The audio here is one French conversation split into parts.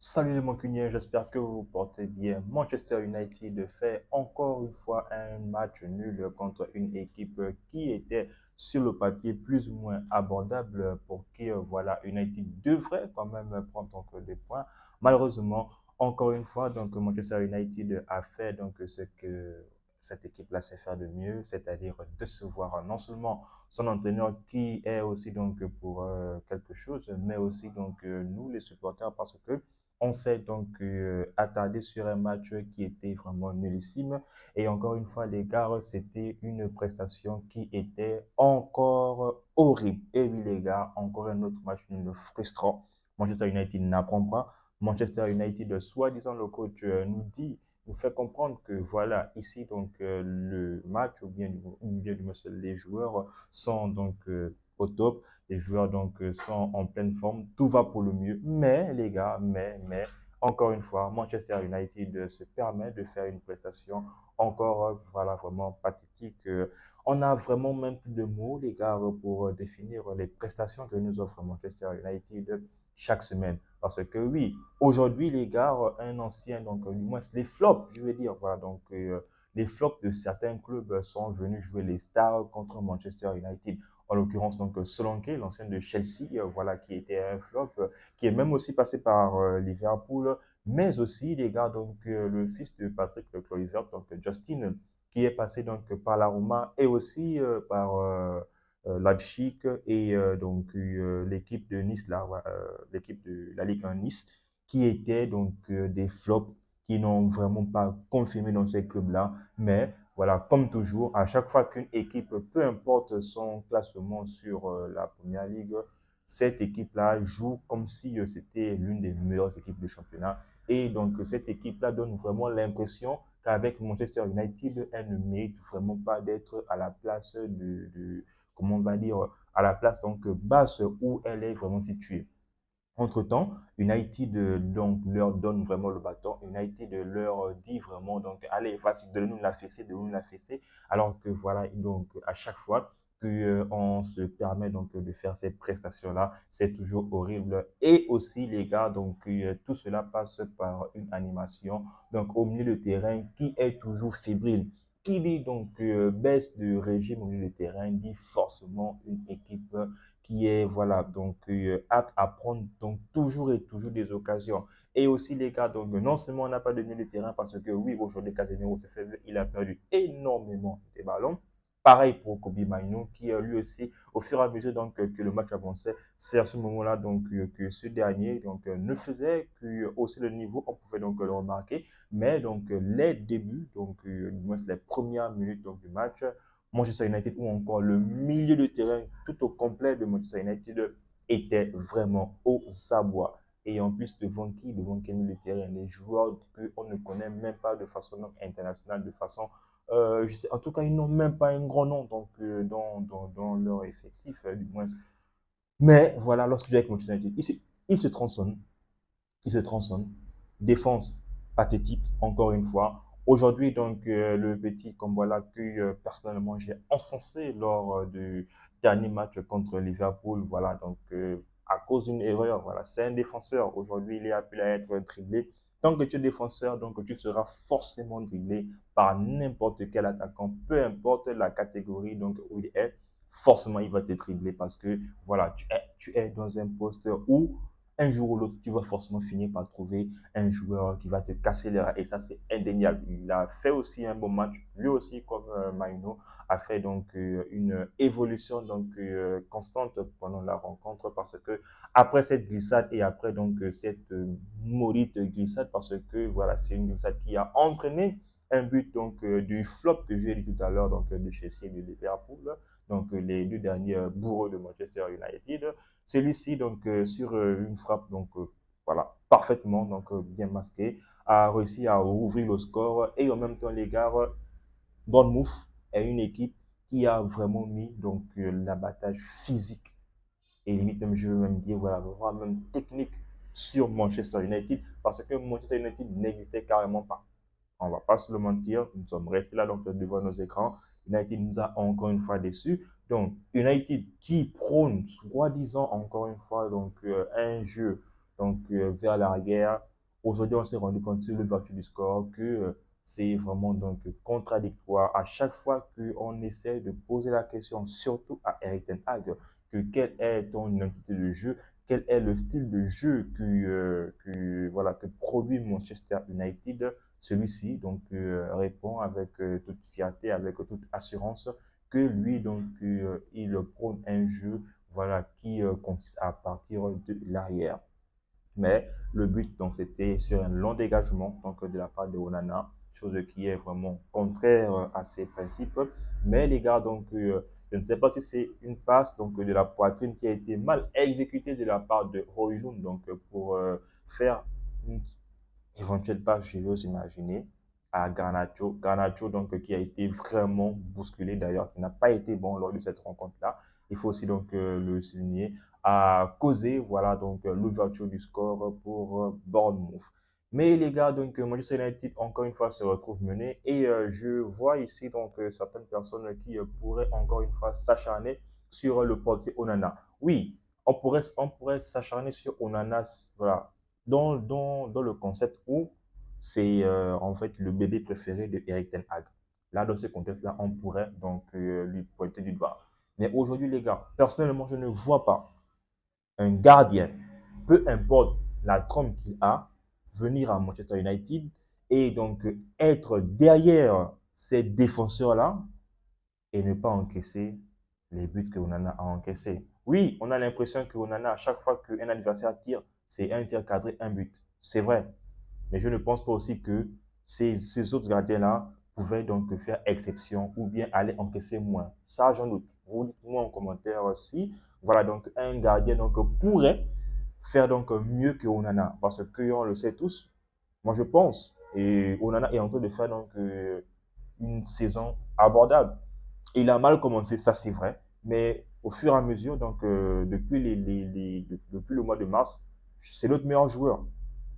Salut les mancuniers, j'espère que vous vous portez bien. Manchester United fait encore une fois un match nul contre une équipe qui était sur le papier plus ou moins abordable pour qui voilà, United devrait quand même prendre donc des points. Malheureusement, encore une fois, donc Manchester United a fait donc ce que cette équipe-là sait faire de mieux, c'est-à-dire décevoir non seulement son entraîneur qui est aussi donc pour quelque chose, mais aussi donc nous les supporters parce que on s'est donc attardé sur un match qui était vraiment nullissime. Et encore une fois, les gars, c'était une prestation qui était encore horrible. Et oui, les gars, encore un autre match nul frustrant. Manchester United n'apprend pas. Manchester United, soi-disant le coach, nous fait comprendre que voilà, ici, donc, le match ou bien les joueurs sont donc au top. Les joueurs donc sont en pleine forme, tout va pour le mieux. Mais les gars, encore une fois, Manchester United se permet de faire une prestation encore voilà vraiment pathétique. On a vraiment même plus de mots les gars pour définir les prestations que nous offre Manchester United chaque semaine. Parce que oui, aujourd'hui les gars, un ancien donc du moins les flops, je veux dire voilà donc les flops de certains clubs sont venus jouer les stars contre Manchester United en l'occurrence donc Solanke, l'ancien de Chelsea, voilà, qui était un flop, qui est même aussi passé par Liverpool, mais aussi les gars, donc le fils de Patrick Kluivert, donc Justin, qui est passé donc par la Roma et aussi par Leipzig et donc l'équipe de Nice, là, l'équipe de la Ligue 1 Nice, qui étaient donc des flops qui n'ont vraiment pas confirmé dans ces clubs-là, mais voilà, comme toujours, à chaque fois qu'une équipe, peu importe son classement sur la première ligue, cette équipe-là joue comme si c'était l'une des meilleures équipes du championnat. Et donc, cette équipe-là donne vraiment l'impression qu'avec Manchester United, elle ne mérite vraiment pas d'être à la place comment on va dire, à la place donc basse où elle est vraiment située. Entre-temps, United donc, leur donne vraiment le bâton. United leur dit vraiment, donc, allez, vas-y, donnez-nous la fessée, donnez-nous la fessée. Alors que voilà, donc, à chaque fois qu'on se permet donc de faire ces prestations-là, c'est toujours horrible. Et aussi, les gars, donc, tout cela passe par une animation, donc, au milieu de terrain qui est toujours fébrile. Qui dit donc baisse de régime au milieu de terrain dit forcément une équipe qui est voilà donc apte à prendre donc toujours et toujours des occasions. Et aussi les gars, donc non seulement on n'a pas de milieu de terrain parce que oui, aujourd'hui Casemiro s'est fait, il a perdu énormément de ballons. Pareil pour Kobe Mainu qui lui aussi, au fur et à mesure donc que le match avançait, c'est à ce moment-là donc que ce dernier donc ne faisait que hausser le niveau, on pouvait donc le remarquer. Mais donc les débuts, donc du moins les premières minutes donc du match, Manchester United ou encore le milieu de terrain tout au complet de Manchester United était vraiment aux abois. Et en plus, devant quel milieu de terrain, les joueurs qu'on ne connaît même pas de façon internationale, de façon, je sais, en tout cas, ils n'ont même pas un grand nom donc, dans leur effectif, du moins. Mais voilà, lorsqu'il joue avec Manchester United, il se transforme, il se transforme. Défense pathétique, encore une fois. Aujourd'hui, donc, le petit comme voilà que personnellement j'ai encensé lors du dernier match contre Liverpool, voilà, donc à cause d'une erreur, voilà, c'est un défenseur. Aujourd'hui, il est appelé à être dribblé. Tant que tu es défenseur, donc tu seras forcément dribblé par n'importe quel attaquant, peu importe la catégorie donc où il est, forcément il va te dribbler parce que voilà, tu es dans un poste où un jour ou l'autre, tu vas forcément finir par trouver un joueur qui va te casser les reins. Et ça, c'est indéniable. Il a fait aussi un bon match. Lui aussi, comme Maino, a fait donc une évolution donc constante pendant la rencontre parce que après cette glissade et après donc cette maudite glissade parce que voilà, c'est une glissade qui a entraîné un but donc du flop que j'ai dit tout à l'heure donc de Chelsea et de Liverpool donc les deux derniers bourreaux de Manchester United. Celui-ci, donc, sur une frappe, donc, voilà, parfaitement, donc, bien masqué, a réussi à ouvrir le score. Et en même temps, les gars, Bournemouth est une équipe qui a vraiment mis donc l'abattage physique et limite même, je veux même dire, voilà, vraiment même technique sur Manchester United parce que Manchester United n'existait carrément pas. On ne va pas se le mentir, nous sommes restés là donc devant nos écrans. United nous a encore une fois déçus. Donc, United qui prône, soi-disant, encore une fois, donc un jeu donc vers l'arrière, Aujourd'hui, on s'est rendu compte sur l'ouverture du score que c'est vraiment donc contradictoire. À chaque fois qu'on essaie de poser la question, surtout à Erik Ten Hag, que quelle est ton identité de jeu, quel est le style de jeu voilà, que produit Manchester United, celui-ci donc répond avec toute fierté, avec toute assurance que lui donc il prône un jeu voilà qui consiste à partir de l'arrière. Mais le but, donc, c'était sur un long dégagement donc, de la part de Onana, chose qui est vraiment contraire à ses principes. Mais les gars, donc, je ne sais pas si c'est une passe donc, de la poitrine qui a été mal exécutée de la part de Højlund donc, pour faire une éventuelle passe, je vais imaginer, à Garnacho. Garnacho, donc, qui a été vraiment bousculé d'ailleurs, qui n'a pas été bon lors de cette rencontre-là. Il faut aussi donc le souligner, a causé voilà, donc l'ouverture du score pour Bournemouth. Mais les gars, donc Manchester United, encore une fois, se retrouve mené. Et je vois ici donc certaines personnes qui pourraient encore une fois s'acharner sur le portier Onana. Oui, on pourrait s'acharner sur Onana, voilà, dans le concept où c'est en fait le bébé préféré de Erik Ten Hag. Là, dans ce contexte-là, on pourrait donc lui pointer du doigt. Mais aujourd'hui, les gars, personnellement, je ne vois pas un gardien, peu importe la trompe qu'il a, venir à Manchester United et donc être derrière ces défenseurs-là et ne pas encaisser les buts que Onana a encaissés. Oui, on a l'impression que Onana, à chaque fois qu'un adversaire tire, c'est un tir cadré, un but. C'est vrai. Mais je ne pense pas aussi que ces autres gardiens-là pouvaient donc faire exception ou bien aller encaisser moins. Ça, j'en doute. Vous dites-moi en commentaire si, voilà, donc un gardien donc, pourrait faire donc mieux que Onana. Parce qu'on le sait tous, moi je pense, et Onana est en train de faire donc une saison abordable. Il a mal commencé, ça c'est vrai, mais au fur et à mesure, donc depuis le mois de mars, c'est notre meilleur joueur.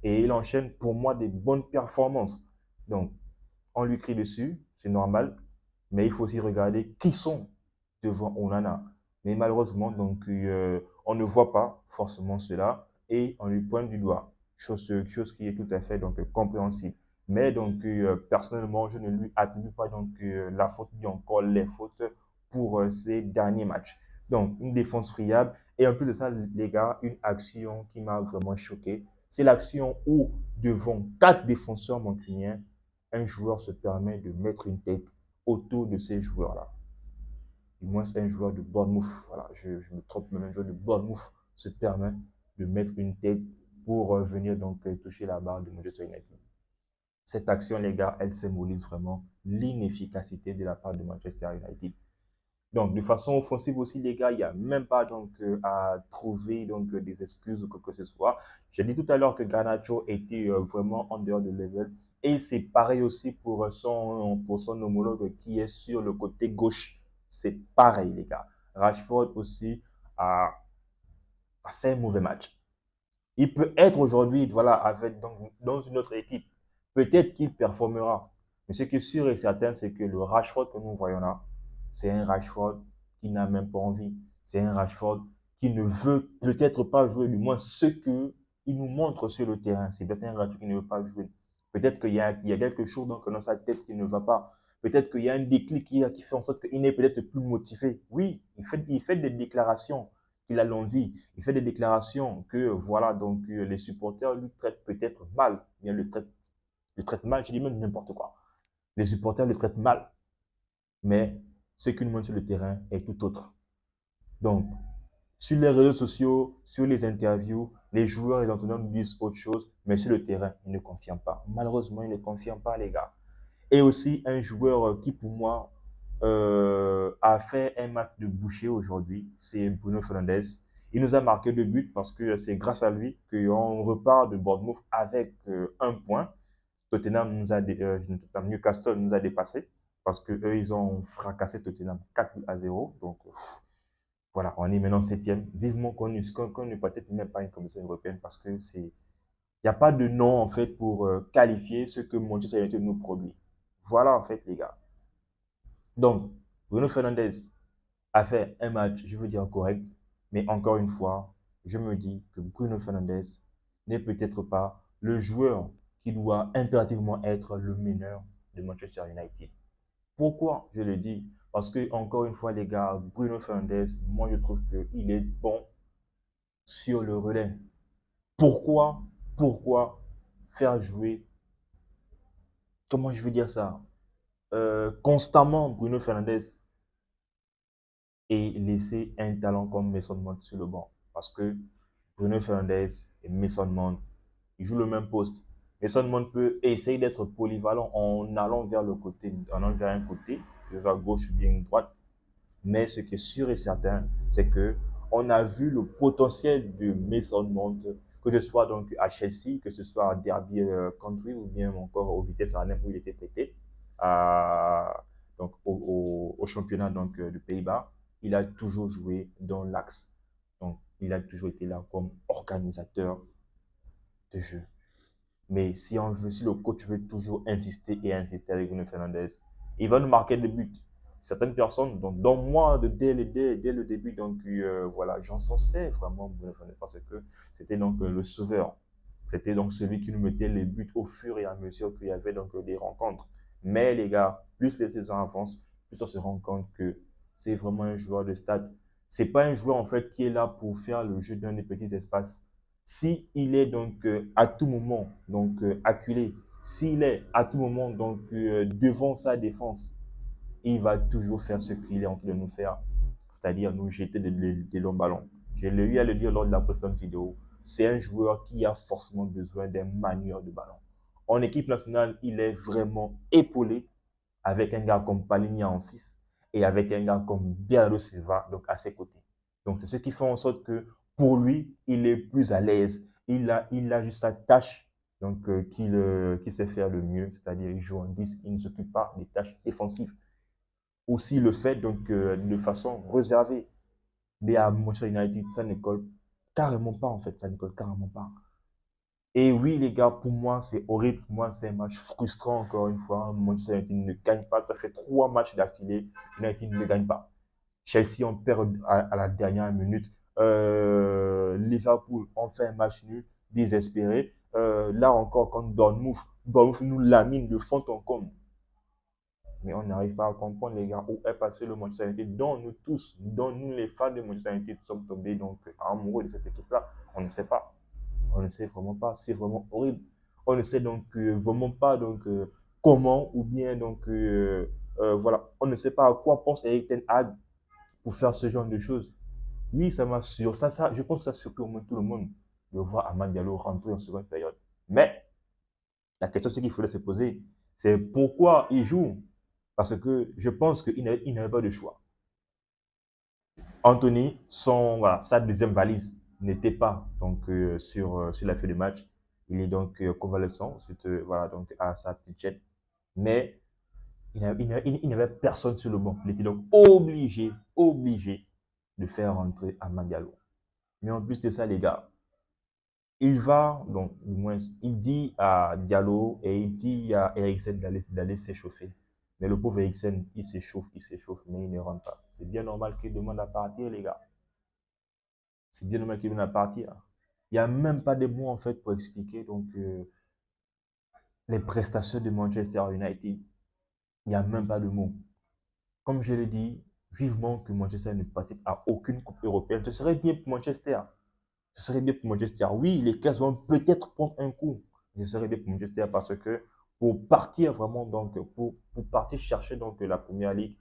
Et il enchaîne pour moi des bonnes performances. Donc, on lui crie dessus, c'est normal, mais il faut aussi regarder qui sont devant Onana. Mais malheureusement, donc, on ne voit pas forcément cela et on lui pointe du doigt, chose qui est tout à fait donc, compréhensible. Mais donc, personnellement, je ne lui attribue pas donc, la faute, ni encore les fautes pour ces derniers matchs. Donc, une défense friable et en plus de ça, les gars, une action qui m'a vraiment choqué. C'est l'action où, devant 4 défenseurs mancuniens, un joueur se permet de mettre une tête autour de ces joueurs-là. Du moins, c'est un joueur de Bournemouth. Voilà, je me trompe, mais un joueur de Bournemouth se permet de mettre une tête pour venir donc toucher la barre de Manchester United. Cette action, les gars, elle symbolise vraiment l'inefficacité de la part de Manchester United. Donc, de façon offensive aussi, les gars, il n'y a même pas donc, à trouver donc, des excuses ou quoi que ce soit. J'ai dit tout à l'heure que Garnacho était vraiment en dehors de level. Et c'est pareil aussi pour son homologue qui est sur le côté gauche. C'est pareil, les gars. Rashford aussi a, a fait un mauvais match. Il peut être aujourd'hui voilà, dans une autre équipe. Peut-être qu'il performera. Mais ce qui est sûr et certain, c'est que le Rashford que nous voyons là, c'est un Rashford qui n'a même pas envie. C'est un Rashford qui ne veut peut-être pas jouer, du moins ce qu'il nous montre sur le terrain. C'est peut-être un Rashford qui ne veut pas jouer. Peut-être qu'il y a quelque chose dans sa tête qui ne va pas. Peut-être qu'il y a un déclic qui fait en sorte qu'il n'est peut-être plus motivé. Oui, il fait des déclarations qu'il a l'envie. Il fait des déclarations que, voilà, donc les supporters lui traitent peut-être mal. Bien, le traitent mal, je dis même n'importe quoi. Les supporters le traitent mal. Mais ce qu'il montre sur le terrain est tout autre. Donc, sur les réseaux sociaux, sur les interviews, les joueurs et les entraîneurs nous disent autre chose, mais sur le terrain, ils ne confirment pas. Malheureusement, ils ne confirment pas, les gars. Et aussi un joueur qui, pour moi, a fait un match de boucher aujourd'hui, c'est Bruno Fernandes. Il nous a marqué 2 buts parce que c'est grâce à lui qu'on repart de Bournemouth avec un point. Newcastle nous a dépassé parce qu'eux, ils ont fracassé Tottenham 4-0. Donc, voilà, on est maintenant septième. Vivement qu'on ne participe même pas à une commission européenne parce que il n'y a pas de nom en fait pour qualifier ce que Manchester United nous produit. Voilà en fait les gars. Donc, Bruno Fernandes a fait un match, je veux dire correct, mais encore une fois, je me dis que Bruno Fernandes n'est peut-être pas le joueur qui doit impérativement être le meneur de Manchester United. Pourquoi je le dis? Parce que, encore une fois, les gars, Bruno Fernandes, moi je trouve qu'il est bon sur le relais. Pourquoi? Pourquoi faire jouer, comment je veux dire ça, constamment Bruno Fernandes et laisser un talent comme Mason Mount sur le banc? Parce que Bruno Fernandes et Mason Mount, ils jouent le même poste. Mason Mount peut essayer d'être polyvalent en allant vers le côté, en allant vers un côté, vers gauche ou bien droite. Mais ce qui est sûr et certain, c'est que on a vu le potentiel de Mason Mount, que ce soit donc à Chelsea, que ce soit à Derby County ou bien encore au Vitesse Arnhem où il était prêté, donc au championnat donc, de Pays-Bas. Il a toujours joué dans l'axe. Donc, il a toujours été là comme organisateur de jeu. Mais si le coach veut toujours insister et insister avec Bruno Fernandes, il va nous marquer des buts. Certaines personnes, donc, dont moi, dès le début, donc, voilà, j'encensais vraiment Bruno Fernandes parce que c'était donc le sauveur. C'était donc celui qui nous mettait les buts au fur et à mesure qu'il y avait donc des rencontres. Mais les gars, plus les saisons avancent, plus on se rend compte que c'est vraiment un joueur de stade. C'est pas un joueur en fait qui est là pour faire le jeu dans des petits espaces. Si il est donc à tout moment donc acculé, s'il est à tout moment donc devant sa défense, il va toujours faire ce qu'il est en train de nous faire, c'est-à-dire nous jeter des longs ballons. J'ai eu à le dire lors de la précédente vidéo, c'est un joueur qui a forcément besoin d'un manieur de ballon. En équipe nationale, il est vraiment épaulé avec un gars comme Palinha en 6 et avec un gars comme Bernardo Silva donc à ses côtés. Donc c'est ce qui fait en sorte que pour lui, il est plus à l'aise. Il a juste sa tâche donc qu'il sait faire le mieux, c'est-à-dire il joue en 10, il ne s'occupe pas des tâches défensives. Aussi le fait donc de façon réservée. Mais à Manchester United, ça ne colle carrément pas en fait, ça ne colle carrément pas. Et oui, les gars, pour moi, c'est horrible. Pour moi, c'est un match frustrant, encore une fois. Manchester United ne gagne pas. Ça fait 3 matchs d'affilée. United ne gagne pas. Chelsea, on perd à la dernière minute. Liverpool, on fait un match nul, désespéré. Là encore, quand Bournemouth nous lamine de fond en comble. Mais on n'arrive pas à comprendre, les gars, où est passé le Manchester United, dont nous tous, dont nous les fans de Manchester United, sommes tombés donc amoureux de cette équipe-là. On ne sait pas. On ne sait vraiment pas. C'est vraiment horrible. On ne sait donc vraiment pas donc, comment ou bien donc voilà. On ne sait pas à quoi pense Eric Ten Hag pour faire ce genre de choses. Oui, ça m'a sur ça, je pense que ça surpris au moins tout le monde de voir Amad Diallo rentrer en seconde période. Mais la question qu'il faudrait se poser, c'est pourquoi il joue. Parce que je pense qu'il n'avait pas de choix. Anthony, voilà, sa deuxième valise n'était pas donc, sur la fin du match. Il est donc convalescent voilà, donc, à sa petite chaîne. Mais il n'avait personne sur le banc. Il était donc obligé de faire rentrer Amad Diallo. Mais en plus de ça, les gars, il va, donc, du moins, il dit à Diallo et il dit à Eriksen d'aller s'échauffer. Mais le pauvre Eriksen, il s'échauffe, mais il ne rentre pas. C'est bien normal qu'il demande à partir, les gars. C'est bien normal qu'il demande à partir. Il n'y a même pas de mots, en fait, pour expliquer donc, les prestations de Manchester United. Il n'y a même pas de mots. Comme je l'ai dit, vivement que Manchester ne participe à aucune coupe européenne. Ce serait bien pour Manchester. Ce serait bien pour Manchester. Oui, les Cavs vont peut-être prendre un coup. Ce serait bien pour Manchester parce que pour partir vraiment, donc, pour partir chercher donc, la première ligue,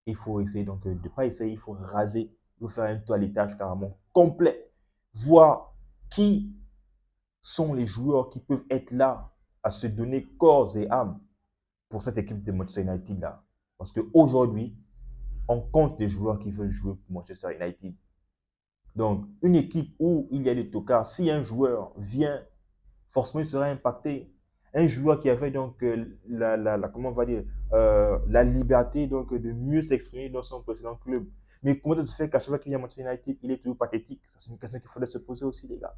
il faut essayer donc, de ne pas essayer, il faut raser, il faut faire un toilettage carrément complet. Voir qui sont les joueurs qui peuvent être là à se donner corps et âme pour cette équipe de Manchester United là. Parce qu'aujourd'hui, on compte des joueurs qui veulent jouer pour Manchester United. Donc, une équipe où il y a des tocards, si un joueur vient, forcément, il sera impacté. Un joueur qui avait donc comment on va dire, la liberté donc, de mieux s'exprimer dans son précédent club. Mais comment ça se fait qu'à chaque fois qu'il y a Manchester United, il est toujours pathétique? C'est une question qu'il faudrait se poser aussi, les gars.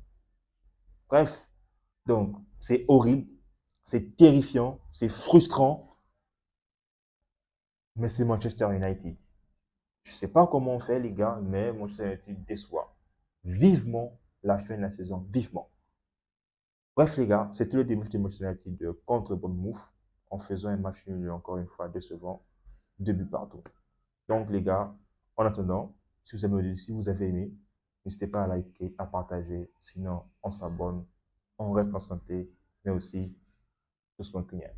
Bref, donc, c'est horrible, c'est terrifiant, c'est frustrant, mais c'est Manchester United. Je ne sais pas comment on fait, les gars, mais Manchester United déçoit. Vivement la fin de la saison, vivement. Bref, les gars, c'était le débrief de Manchester United contre Bournemouth en faisant un match nul, encore une fois, décevant, 2 buts partout. Donc, les gars, en attendant, si vous avez aimé, n'hésitez pas à liker, à partager. Sinon, on s'abonne, on reste en santé, mais aussi tout ce qu'on connaît.